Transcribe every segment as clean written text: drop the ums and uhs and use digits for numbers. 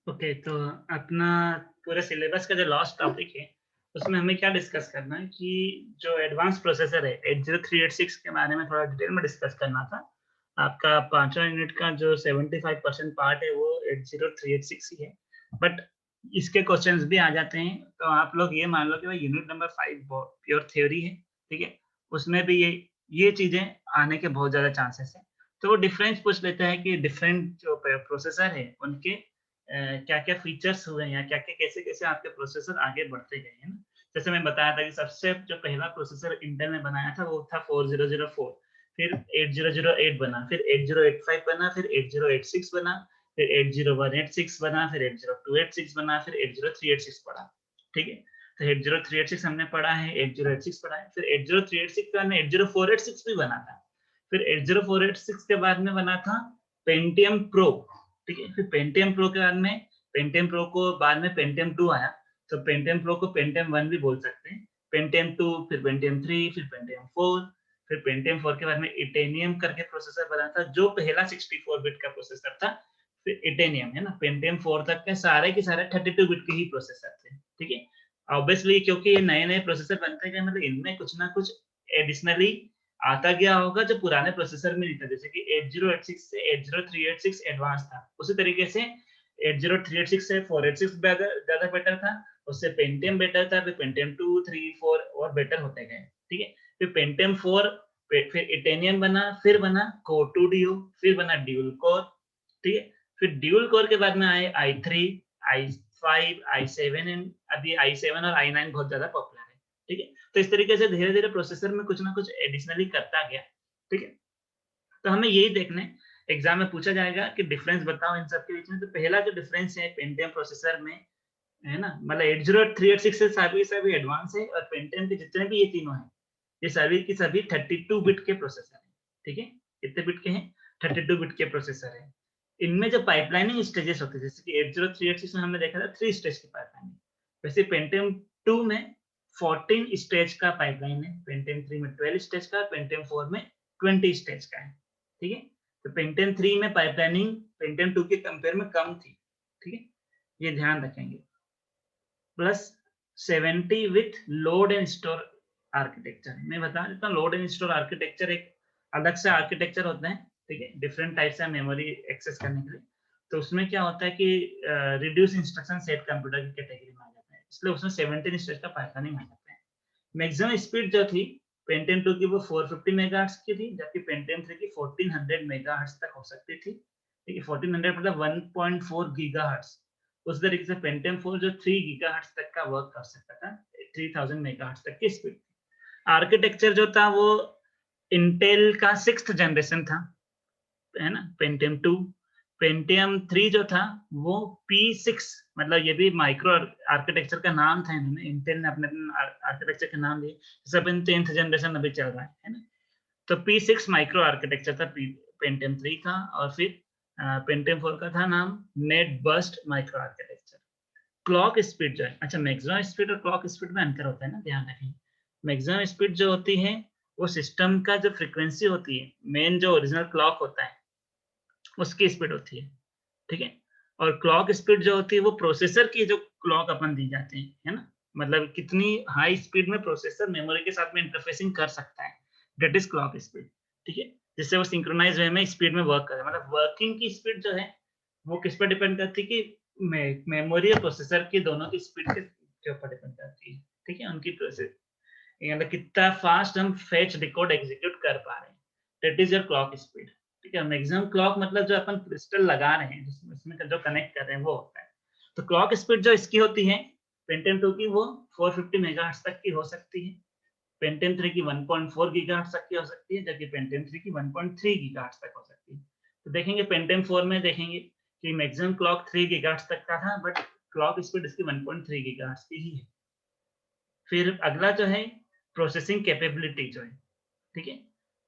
Okay, तो अपना पूरे सिलेबस का जो लास्ट टॉपिक है, उसमें हमें क्या डिस्कस करना है कि जो एडवांस प्रोसेसर है 80386 के बारे में थोड़ा डिटेल में डिस्कस करना था। आपका पाँचवाँ यूनिट का जो 75% पार्ट है वो 80386 ही है। बट इसके क्वेश्चंस भी आ जाते हैं, तो आप लोग ये मान लो कि भाई यूनिट नंबर 5 प्योर थ्योरी है, ठीक है? उसमें भी ये चीज़ें आने के बहुत ज़्यादा चांसेस हैं। तो वो डिफरेंस पूछ लेता है कि डिफरेंट जो प्रोसेसर है उनके क्या-क्या फीचर्स हुए या क्या-क्या कैसे-कैसे आपके प्रोसेसर आगे बढ़ते गए, है ना? जैसे मैं बताया था कि सबसे जो पहला प्रोसेसर इंटेल ने बनाया था वो था 4004, फिर 8008 बना, फिर 8085 बना, फिर 8086 बना, फिर 80186 बना, फिर 80286 बना, फिर 80386 पढ़ा, ठीक है? तो 80386 हमने पढ़ा है, 8086 पढ़ा है, फिर 80386 के बाद में 80486 भी बना था। फिर 80486 के बाद में बना था पेंटियम प्रो, ठीक है? फिर पेंटियम प्रो के बाद में पेंटियम प्रो को बाद में पेंटियम 2 आया, तो पेंटियम प्रो को पेंटियम 1 भी बोल सकते हैं। पेंटियम 2 फिर पेंटियम 3 फिर पेंटियम 4 फिर पेंटियम 4 के बाद में इटेनियम करके प्रोसेसर बना था, जो पहला 64 बिट का प्रोसेसर था। फिर इटेनियम, है ना? पेंटियम 4 तक के सारे 32 बिट के ही प्रोसेसर थे, ठीक है? ऑब्वियसली क्योंकि ये नए-नए प्रोसेसर बनते गए, मतलब इनमें कुछ ना कुछ एडिशनली आता गया होगा जो पुराने प्रोसेसर में नहीं था। जैसे कि 8086 से 80386 एडवांस था। उसी तरीके से 80386 से 486 ज़्यादा बेटर था। उससे पेंटियम बेटर था, फिर पेंटियम 2, 3, 4 और बेटर होते गए, ठीक है? फिर पेंटियम 4 फिर इटेनियम बना, फिर बना कोर 2 डियो, फिर बना ड्यूल कोर, ठीक है? फिर ड्यूल कोर के बाद में आए i3, i5, i7 एंड अभी i7 और i9 बहुत ज़्यादा पॉपुलर है, ठीक है? तो इस तरीके से धीरे-धीरे प्रोसेसर में कुछ ना कुछ एडिशनली करता गया, ठीक है? तो हमें यही देखना है, एग्ज़ाम में पूछा जाएगा कि डिफरेंस बताओ इन सब के बीच में। तो पहला जो डिफरेंस है पेंटियम प्रोसेसर में, है ना? मतलब 80386 से सभी एडवांस है और पेंटियम के जितने भी ये तीनों हैं, ये सभी की सभी 32 बिट के प्रोसेसर हैं, ठीक है? कितने बिट के हैं? 32 बिट के प्रोसेसर हैं। इनमें जो पाइपलाइनिंग स्टेजेस होते हैं, जैसे कि 80386 में हमने देखा था 3 स्टेज की पाइपलाइनिंग। वैसे पेंटियम 2 में 14 स्टेज का पाइपलाइन है, पेंटियम 3 में 12 स्टेज का, पेंटियम 4 में 20 स्टेज का है, ठीक है? तो पेंटियम 3 में पाइपलाइनिंग पेंटियम 2 के कंपेयर में कम थी, ठीक है? ये ध्यान रखेंगे। Plus 70 with load and store architecture. मैं बता देता हूँ, लोड एंड स्टोर आर्किटेक्चर एक अलग से आर्किटेक्चर होता है, ठीक है? डिफरेंट टाइप से मेमोरी एक्सेस करने के लिए। तो उसमें क्या होता है कि रिड्यूस इंस्ट्रक्शन सेट कंप्यूटर की कैटेगरी में आ जाता है, इसलिए उसमें 17 स्टेज का पाइथनिंग आ जाता है। मैक्सिमम स्पीड जो थी पेंटियम 2 की वो 450 मेगाहर्ट्ज की थी, जबकि पेंटियम 3 की 1400 मेगाहर्ट्ज तक हो सकती थी, ठीक है? 1400 मतलब 1.4 गीगाहर्ट्ज। उस तरीके से पेंटियम 4 जो 3 गीगाहर्ट्ज तक का वर्क कर सकता था, 3000 मेगाहर्ट्ज तक की स्पीड। आर्किटेक्चर जो था वो इंटेल का 6th जनरेशन था, है ना? पेंटियम 2। पेंटियम 3 जो था वो P6, मतलब ये भी माइक्रो आर्किटेक्चर का नाम था, इन्होंने इंटेल ने अपने आर्किटेक्चर के नाम दिए। जैसे अपन 10th जनरेशन अभी चल रहा है ना? तो P6 माइक्रो आर्किटेक्चर था पेंटियम 3 का, और फिर पेंटियम 4 का था नाम net burst micro architecture. Clock speed जो है, अच्छा, मैक्सिमम स्पीड और क्लॉक स्पीड में अंतर होता है ना, ध्यान रखें। मैक्सिमम स्पीड जो होती है वो सिस्टम का जो फ्रीक्वेंसी होती है, मेन जो ओरिजिनल क्लॉक होता है उसकी स्पीड होती है, ठीक है? और क्लॉक स्पीड जो होती है वो प्रोसेसर की जो क्लॉक अपन दी जाती है ना? मतलब कितनी हाई स्पीड में प्रोसेसर मेमोरी के साथ में इंटरफेसिंग कर सकता है, दैट इज़ क्लॉक स्पीड, ठीक है? जिससे वो सिंक्रोनाइज़ वे में स्पीड में वर्क करे। मतलब वर्किंग की स्पीड जो है, वो किस पे डिपेंड करती है कि मेमोरी और प्रोसेसर की दोनों की स्पीड के ऊपर डिपेंड करती है, ठीक है? उनकी प्रोसेस ये मतलब कितना फास्ट हम फेच, डिकोड, एग्जीक्यूट कर पा रहे हैं, that is your clock speed, ठीक है? मैक्सिमम क्लॉक मतलब जो अपन क्रिस्टल लगा रहे हैं, जिसमें इसमें जो कनेक्ट कर रहे हैं वो होता है। तो क्लॉक स्पीड जो इसकी होती है पेंटियम 2 की, वो 450 मेगाहर्ट्ज़ तक की हो सकती है। पेंटियम 3 की 1.4 गीगाहर्ट्ज़ तक की हो सकती है, जबकि पेंटियम 3 की 1.3 गीगाहर्ट्ज़ तक हो सकती है। तो देखेंगे पेंटियम 4 में देखेंगे कि मैक्सिमम क्लॉक 3 गीगाहर्ट्ज़ तक का था, बट क्लॉक स्पीड इसकी 1.3 गीगाहर्ट्ज़ की ही है। फिर अगला जो है प्रोसेसिंग कैपेबिलिटी जो है, ठीक है?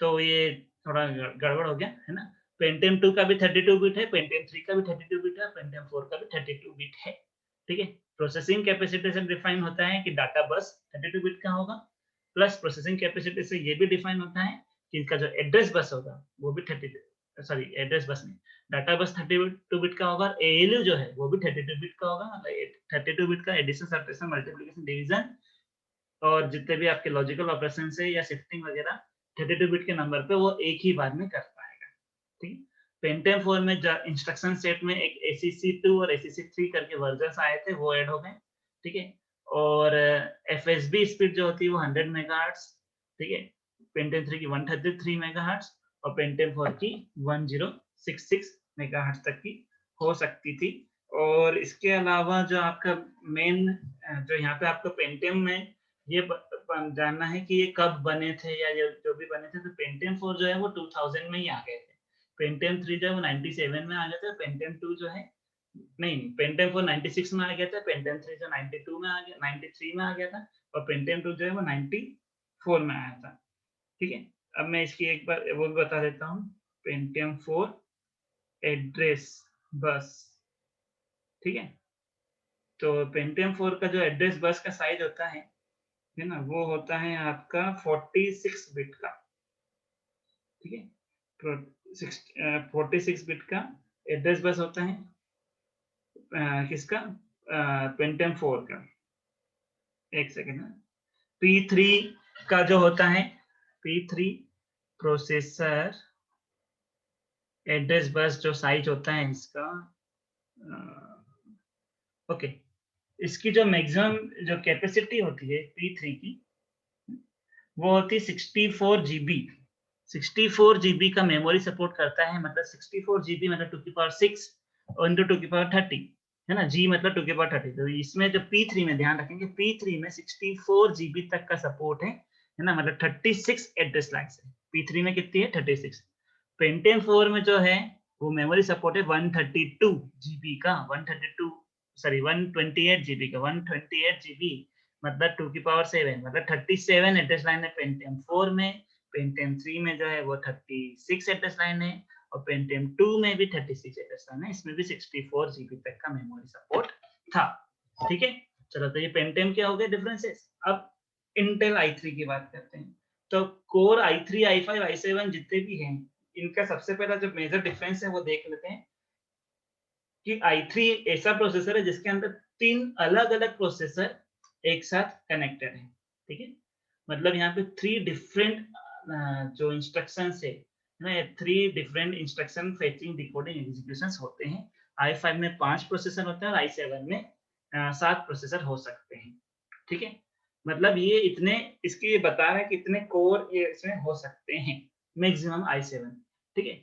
तो ये थोड़ा गड़बड़ हो गया, है ना? पेंटियम 2 का भी 32 बिट है, पेंटियम 3 का भी 32 बिट है, पेंटियम 4 का भी 32 बिट है, ठीक है? प्रोसेसिंग कैपेसिटी से डिफाइन होता है कि डाटा बस 32 बिट का होगा, प्लस प्रोसेसिंग कैपेसिटी से ये भी डिफाइन होता है कि इसका जो एड्रेस बस होगा, वो भी 32 सॉरी एड्रेस बस नहीं, डाटा बस 32 बिट का होगा, ALU जो है वो भी 32 बिट का होगा, 32 बिट का एडिशन, सब्ट्रैक्शन, मल्टीप्लिकेशन, डिवीजन और जितने भी आपके लॉजिकल ऑपरेशन है या शिफ्टिंग वगैरह 32 बिट के नंबर पे वो एक ही बार में कर पाएगा। ठीक है। पेंटियम 4 में इंस्ट्रक्शन सेट में एक ACC2 और ACC3 करके वर्जन आए थे, वो ऐड हो गए। ठीक है। और FSB स्पीड जो होती है वो 100 मेगाहर्ट्ज। ठीक है। पेंटियम 3 की 133 मेगाहर्ट्ज और पेंटियम 4 की 1066 मेगाहर्ट्ज तक की हो सकती थी। और इसके अलावा जो आपका मेन जो यहाँ पे आपका पेंटियम में ये जानना है कि ये कब बने थे या ये जो भी बने थे, तो पेंटियम 4 जो है वो 2000 में ही आ गए थे। पेंटियम 3 जो है वो 97 में आ गया था, पेंटियम 2 जो है नहीं, पेंटियम 4 96 में आ गया था, पेंटियम 3 जो 92 में आ गया, 93 में आ गया था और पेंटियम 2 जो है वो 94 में आया था। ठीक है। अब मैं इसकी एक बार वो भी बता देता हूँ, पेंटियम 4 एड्रेस बस। ठीक है। तो पेंटियम 4 का जो एड्रेस बस का साइज होता है ना, वो होता है आपका 46 बिट का। ठीक है। 46 बिट का एड्रेस बस होता है किसका, पेंटियम 4 का। एक सेकेंड। P3 का जो होता है, P3 प्रोसेसर एड्रेस बस जो साइज होता है इसका, ओके, इसकी जो मैक्सिमम जो कैपेसिटी होती है P3 की, वो होती है 64 GB। 64 GB का मेमोरी सपोर्ट करता है, मतलब 64 GB मतलब 2 की पावर 6 और इंटू 2 की पावर 30 है ना, G मतलब 2 की पावर 30। तो इसमें जो P3 में ध्यान रखेंगे, P3 में 64 GB तक का सपोर्ट है ना, मतलब 36 एड्रेस लाइन्स है। P3 में कितनी है, 36। पेंटियम 4 में जो है वो मेमोरी सपोर्ट है 132 GB का, 132 सॉरी 128 GB का, 128 GB मतलब 2 की पावर 7 मतलब 37 एड्रेस लाइन है पेंटियम 4 में। पेंटियम 3 में जो है वो 36 एड्रेस लाइन है और पेंटियम 2 में भी 36 एड्रेस लाइन है, इसमें भी 64 GB तक का मेमोरी सपोर्ट था। ठीक है। चलो, तो ये पेंटियम क्या हो गए डिफरेंसेस। अब इंटेल i3 की बात करते हैं। तो कोर i3, i5, i7 जितने भी हैं, इनका सबसे पहला जो मेजर डिफरेंस है वो देख लेते हैं कि i3 ऐसा प्रोसेसर है जिसके अंदर 3 अलग-अलग प्रोसेसर एक साथ कनेक्टेड है। ठीक है। मतलब यहाँ पे 3 डिफरेंट जो इंस्ट्रक्शंस है ना, 3 different instruction fetching, decoding, executions होते हैं। i5 में 5 प्रोसेसर होते हैं और i7 में 7 प्रोसेसर हो सकते हैं। ठीक है। मतलब ये इतने, इसके ये बता रहा है कि इतने कोर ये इसमें हो सकते हैं मैक्सिमम i7। ठीक है।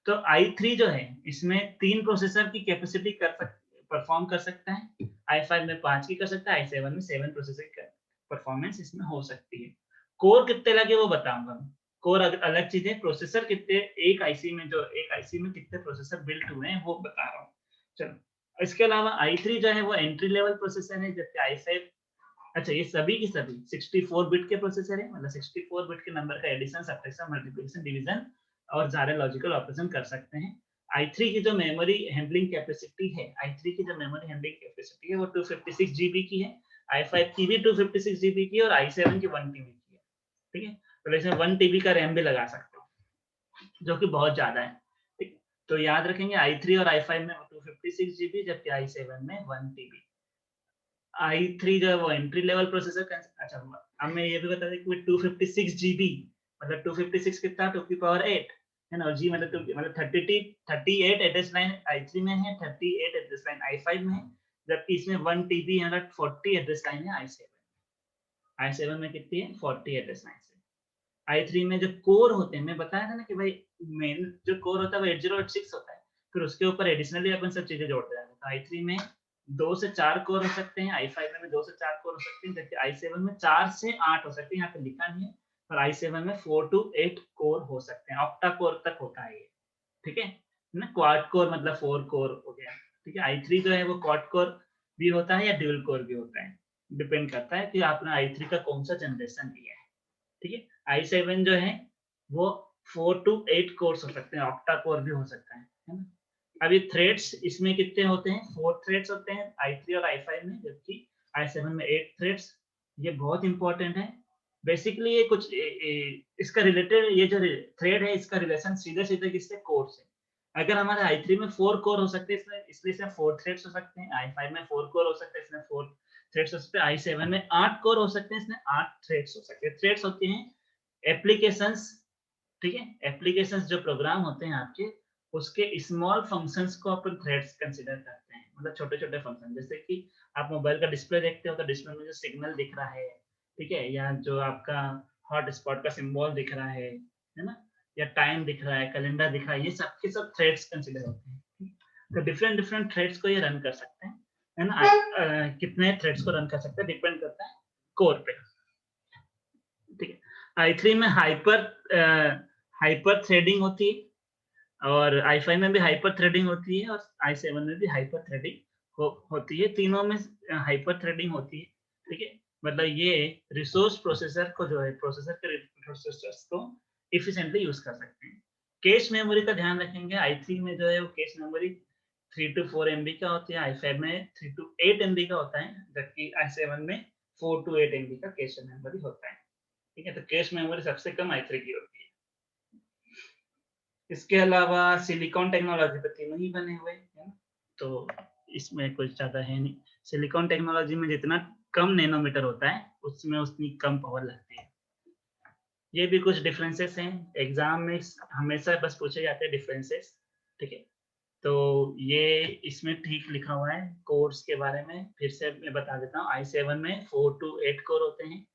तो i3 जो है इसमें 3 प्रोसेसर की कैपेसिटी परफॉर्म कर सकता है, i5 में 5 की कर सकता है, i7 में 7 प्रोसेसर की परफॉर्मेंस इसमें हो सकती है। कोर कितने लगे वो बताऊंगा मैं। कोर अलग चीज है, प्रोसेसर कितने एक आईसी में, जो एक आईसी में कितने प्रोसेसर बिल्ट हुए हैं वो बता रहा हूँ। चलो, इसके अलावा i3 जो है वो एंट्री लेवल प्रोसेसर है, जबकि i5, अच्छा ये सभी की सभी 64 बिट के प्रोसेसर है, मतलब 64 बिट के नंबर का एडिशन, सब्ट्रैक्शन, मल्टीप्लिकेशन, डिवीजन और सारे लॉजिकल ऑपरेशन कर सकते हैं। i3 की जो मेमोरी हैंडलिंग कैपेसिटी है, i3 की जो मेमोरी हैंडलिंग कैपेसिटी है वो 256 GB की है, i5 की भी 256 GB की और i7 की 1 TB की है। ठीक है। तो इसमें 1 TB का रैम भी लगा सकते हो, जो कि बहुत ज्यादा है। ठीक। तो याद रखेंगे i3 और i5 में 256 GB, जबकि i7 में 1 TB। i3 जो है वो एंट्री लेवल प्रोसेसर का, अच्छा अब मैं ये भी बता दें कि 256 GB मतलब 256 कितना, 2 की पावर 8 है ना, और जी मतलब 38 एड्रेस लाइन i3 में है, 38 एड्रेस लाइन i5 में है, जबकि इसमें 1 TB मतलब 40 एड्रेस लाइन है i7 में कितनी है, 40 एड्रेस लाइन है। i3 में जो कोर होते हैं, मैं बताया था ना कि भाई मेन जो कोर होता है वो 8086 होता है, फिर उसके ऊपर एडिशनली अपन सब चीजें जोड़ते हैं। तो i3 में 2 से 4 कोर हो सकते हैं, i5 में भी 2 से 4 कोर हो सकते हैं, जबकि i7 में 4 से 8 हो सकते हैं, यहाँ पे लिखा नहीं है, पर i7 में 4 to 8 कोर हो सकते हैं, ऑक्टा कोर तक होता है ये। ठीक है ना, क्वाड कोर मतलब 4 कोर हो गया। ठीक है। i3 जो है वो क्वाड कोर भी होता है या ड्यूल कोर भी होता है, डिपेंड करता है कि आपने i3 का कौन सा जनरेशन लिया है। ठीक है। i7 जो है वो 4 to 8 कोर्स हो सकते हैं, ऑक्टा कोर भी हो सकता है ना। अभी थ्रेड्स इसमें कितने होते हैं, 4 थ्रेड्स होते हैं i3 और i5 में, जबकि i7 में 8 थ्रेड्स। ये बहुत इंपॉर्टेंट है, बेसिकली ये कुछ इसका रिलेटेड, ये जो थ्रेड है इसका रिलेशन सीधे-सीधे किससे, कोर से। अगर हमारे i3 में 4 कोर हो सकते हैं, इसमें इसलिए इसमें 4 थ्रेड्स हो सकते हैं, i5 में 4 कोर हो सकते हैं, इसमें 4 थ्रेड्स हो सकते हैं, i7 में 8 कोर हो सकते हैं, इसमें 8 थ्रेड्स हो सकते हैं। थ्रेड्स होती हैं एप्लीकेशंस, ठीक है? एप्लीकेशंस जो प्रोग्राम होते हैं आपके, उसके स्मॉल फंक्शंस को अपन थ्रेड्स कंसीडर करते हैं। मतलब छोटे-छोटे फंक्शन, जैसे कि आप मोबाइल का डिस्प्ले देखते हो तो डिस्प्ले में जो सिग्नल दिख रहा है, ठीक है? या जो आपका हॉटस्पॉट का सिंबल दिख रहा है ना? या टाइम दिख रहा है, कैलेंडर दिख रहा है, ये सब के सब थ्रेड्स कंसीडर होते हैं। तो डिफरेंट डिफरेंट थ्रेड्स को ये रन कर सकते हैं, है ना? कितने थ्रेड्स को रन कर सकते हैं डिपेंड करता है कोर पे, ठीक है? i3 में हाइपर थ्रेडिंग होती है, और i5 में भी हाइपर थ्रेडिंग होती है, और i7 में भी हाइपर थ्रेडिंग होती है। तीनों में हाइपर थ्रेडिंग होती है, ठीक है? मतलब ये रिसोर्स प्रोसेसर को जो है, प्रोसेसर के रिसोर्सेस को एफिशिएंटली यूज कर सकते हैं। कैश मेमोरी का ध्यान रखेंगे, i3 में जो है वो कैश मेमोरी 3 to 4 MB का होती है, i5 में 3 to 8 MB का होता है, जबकि i7 में 4 to 8 MB का कैश मेमोरी होता है, ठीक है? तो कैश मेमोरी सबसे कम i3 की होती है। इसके अलावा सिलिकॉन टेक्नोलॉजी पे तीनों ही बने हुए हैं, है ना? तो इसमें कुछ ज़्यादा है नहीं। सिलिकॉन टेक्नोलॉजी में जितना कम नैनोमीटर होता है, उसमें उतनी कम पावर लगती है। ये भी कुछ डिफरेंसेस हैं, एग्ज़ाम में हमेशा बस पूछे जाते हैं डिफरेंसेस, ठीक है? तो ये इसमें ठीक लिखा हुआ है कोर्स के बारे में, फिर से मैं बता देता हूँ। i7 में 4 to 8 कोर होते हैं,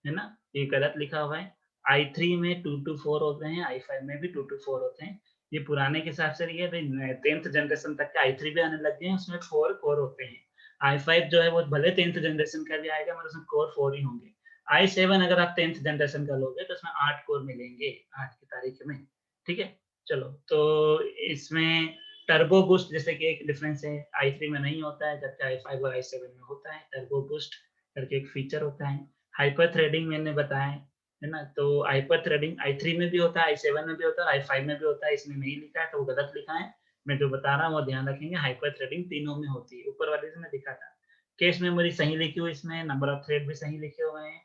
है ना? ये गलत लिखा हुआ है। i3 में 2 to 4 होते हैं, i5 में भी 2 to 4 होते हैं। ये पुराने के हिसाब से नहीं है, भई 10th जनरेशन तक के i3 भी आने लग गए हैं, उसमें 4 कोर होते हैं। i5 जो है वो भले 10th जनरेशन का भी आएगा, मगर उसमें कोर 4 ही होंगे। i7 अगर आप 10th जनरेशन का लोगे तो उसमें 8 कोर मिलेंगे आज की तारीख में, ठीक है? चलो, तो इसमें टर्बो बूस्ट जैसे कि एक डिफरेंस है, i3 में नहीं होता है, जबकि i5 और i7 में होता है। टर्बो बूस्ट करके एक फीचर होता है। हाइपर थ्रेडिंग मैंने बताया है ना? तो हाइपर थ्रेडिंग i3 में भी होता है, i7 में भी होता है, i5 में भी होता है, इसमें नहीं लिखा है तो वो गलत लिखा है। मैं जो बता रहा हूँ वो ध्यान रखेंगे, हाइपर थ्रेडिंग तीनों में होती है, ऊपर वाले में लिखा था। कैश मेमोरी सही लिखी हुई इसमें, नंबर ऑफ थ्रेड भी सही लिखे हुए हैं,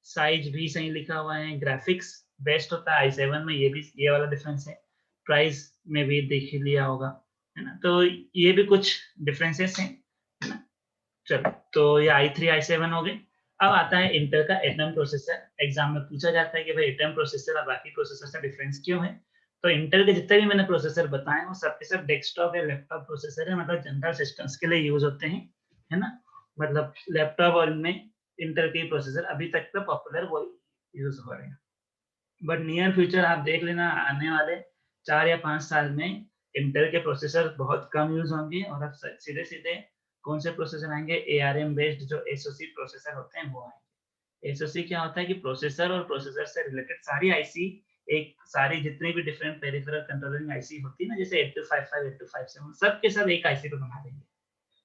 साइज़ भी सही लिखा हुआ है, ग्राफिक्स बेस्ट होता है i7 में, ये वाला डिफरेंस है। प्राइस में भी देख ही लिया होगा, है ना? तो ये भी कुछ डिफरेंसेस हैं, है ना? चलो, तो ये i3 i7 हो गए। अब आता है इंटेल का एटम प्रोसेसर। एग्जाम में पूछा जाता है कि भाई एटम प्रोसेसर और बाकी प्रोसेसर से डिफरेंस क्यों है? तो इंटेल के जितने भी मैंने प्रोसेसर बताए वो सब के सब डेस्कटॉप या लैपटॉप प्रोसेसर है, मतलब जनरल सिस्टम्स के लिए यूज होते हैं, है ना? मतलब लैपटॉप और इनमें इंटेल के प्रोसेसर अभी तक तो पॉपुलर वो यूज हो रहे हैं। बट नियर फ्यूचर आप देख लेना, आने वाले 4 या 5 साल में इंटेल के प्रोसेसर बहुत कम यूज़ होंगे, और अब सीधे-सीधे कौन से प्रोसेसर आएँगे, एआरएम बेस्ड जो एसओसी प्रोसेसर होते हैं वो आएँगे। एसओसी क्या होता है कि प्रोसेसर और प्रोसेसर से रिलेटेड सारी आईसी, एक सारी जितनी भी डिफरेंट पेरिफेरल कंट्रोलिंग आईसी होती है ना, जैसे 8255, 8257 सब के सब एक आईसी पे बना देंगे।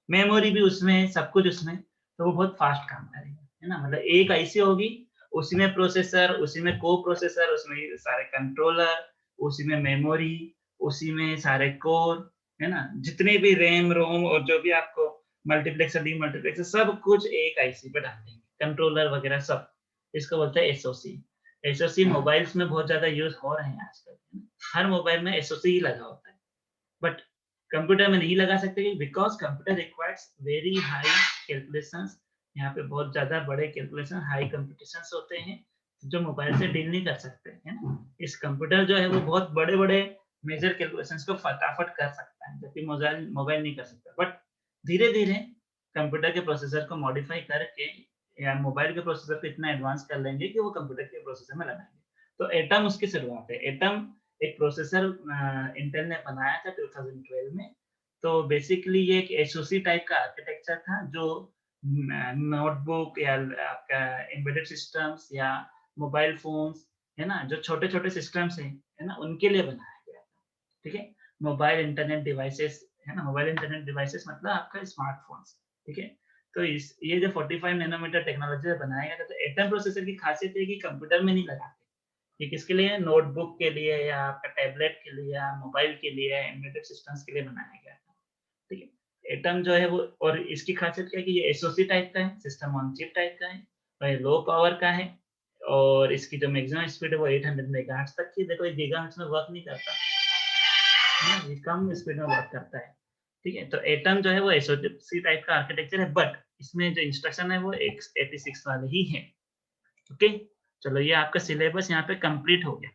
मेमोरी भी उसमें, सब कुछ उसमें, तो वो बहुत फास्ट काम करेगा, है ना? मतलब एक आईसी होगी, उसी में प्रोसेसर, उसी में को-प्रोसेसर, उसमें सारे कंट्रोलर, उसी में मेमोरी, उसी में सारे कोर, है ना? जितने भी रैम, रोम और जो भी आपको मल्टीप्लेक्सर, डीमल्टीप्लेक्सर सब कुछ एक आईसी पे डाल देंगे, कंट्रोलर वगैरह सब। इसको बोलते हैं एसओसी। एसओसी मोबाइल्स में बहुत ज़्यादा यूज़ हो रहे हैं आजकल, है ना? हर मोबाइल में एसओसी ही लगा होता है। बट कंप्यूटर में नहीं लगा सकते, because computer requires very high calculations. यहाँ पे बहुत ज़्यादा बड़े कैलकुलेशन, हाई कंप्यूटेशंस होते हैं, जो मोबाइल से डील नहीं कर सकते, है ना? इस कंप्यूटर जो है वो बहुत बड़े-बड़े मेजर कैलकुलेशंस को फटाफट कर सकता है, जबकि मोबाइल मोबाइल नहीं कर सकता। बट धीरे-धीरे कंप्यूटर के प्रोसेसर को मॉडिफाई करके या मोबाइल के प्रोसेसर को इतना एडवांस कर लेंगे कि वो कंप्यूटर के प्रोसेसर में लगाएँगे। तो एटम उसकी शुरुआत है। एटम एक प्रोसेसर इंटेल ने बनाया था 2012 में। तो बेसिकली ये एक एसओसी टाइप का आर्किटेक्चर था, जो नोटबुक या आपका एम्बेडेड सिस्टम्स या मोबाइल फ़ोन्स, है ना? जो छोटे-छोटे सिस्टम्स हैं, है ना? उनके लिए बनाया गया था, ठीक है? मोबाइल इंटरनेट डिवाइसेज़, है ना? मोबाइल इंटरनेट डिवाइसेज़ मतलब आपका स्मार्टफ़ोन्स, ठीक है? तो इस ये जो 45 नैनोमीटर टेक्नोलॉजी से बनाया गया था, तो एटम प्रोसेसर की खासियत है कि कंप्यूटर में नहीं लगाते। ये किसके लिए है? नोटबुक के लिए या आपका टैबलेट के लिए या मोबाइल के लिए, एम्बेडेड सिस्टम्स के लिए बनाया गया था, ठीक है? एटम जो है वो, और इसकी खासियत क्या है कि ये एसओसी टाइप का है, सिस्टम ऑन चिप टाइप का है, और ये लो पावर का है, और इसकी जो मैक्सिमम स्पीड है वो 800 मेगाहर्ट्ज तक की। देखो ये गीगाहर्ट्ज में वर्क नहीं करता है ना, ये कम स्पीड में वर्क करता है। ठीक है, तो एटम जो है वो एसओसी टाइप का आर्किटेक्चर है, बट इसमें जो इंस्ट्रक्शन है वो x86 वाले ही है। ओके, चलो ये आपका सिलेबस यहाँ पे कंप्लीट हो गया।